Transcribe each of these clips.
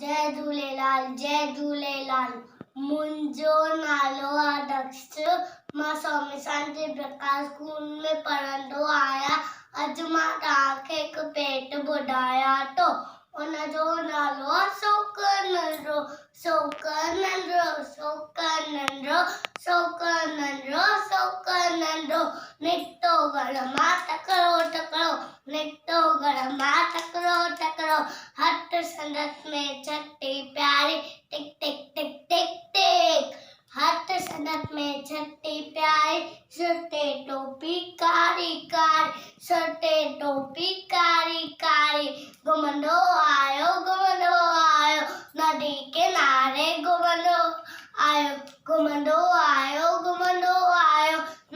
जय झूलेलाल जय झूलेलाल। मुंहिंजो नालो आदर्श। मां स्वामी शांति प्रकाश स्कूल में पढ़ंदो आहियां। अॼु मां तव्हांखे हिकु पेट ॿुधायां थो। उनजो नालो आहे सोकर नंढो सोकर नंढो सोकर नंढो सोकर नंढो सोकर नंढो निकितो घर मां तकिड़ो तकिड़ो निकितो घर मां तकिड़ो तकिड़ो हथ संदसि में छटी प्यारी टिक टिक टिक टिक टिक हथ संदसि में छटी प्यारी सिर ते टोपी कारी कारी सिर ते टोपी कारी कारी घुमंदो आयो नदी किनारे घुमंदो आयो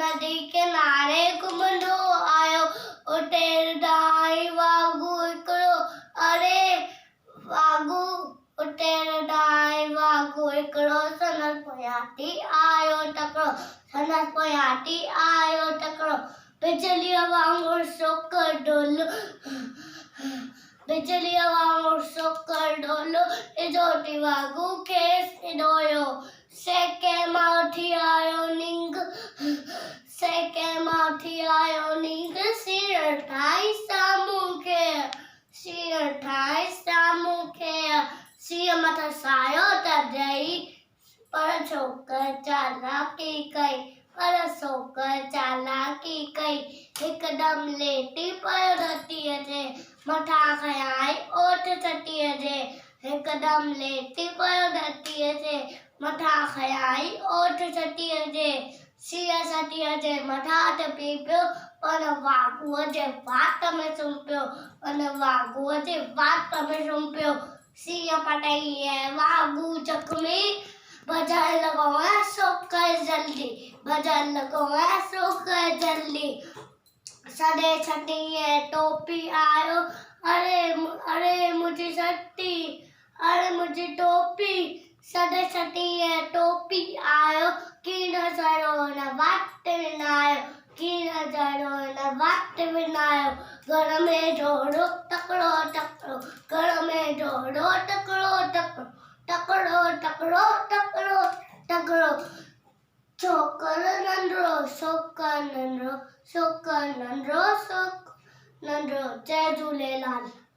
नदी किनारे घुमंदो आयो उते डाई वागू हिकिड़ो अरे वागू उते डाई वागू हिकिड़ो सनस पोयाटी आयो तकिड़ो बिजलीअ वांगुरु सोकर ढोलो बिजलीअ वांगुरु सोकर ढोलो इजोटी वागू खेसि डोयो सेके मां उथी आयो नींद सिर ठाही साम्हूं खे सिर मथां सायो त ॾेई पर छोकर चालाकी कई हिकदमि लेटी पियो रतीअ जे मथां खयाई ओठ छटीअ जे हिकदमि लेटी पियो रतीअ जे मथां खयाई ओठ छटीअ जे सिर छटीअ जे मथां टपी पियो पर वागूअ जे वात में सुम्ही पियो सिर पटाई वागू जख्मी बजण लॻो सोकर जल्दी सॾे छटी टोपी आयो अरे मुंहिंजी टोपी सॾे छटी टोपी आयो कीन जहिड़ो न वट विञायो घर में ढोड़ो तकिड़ो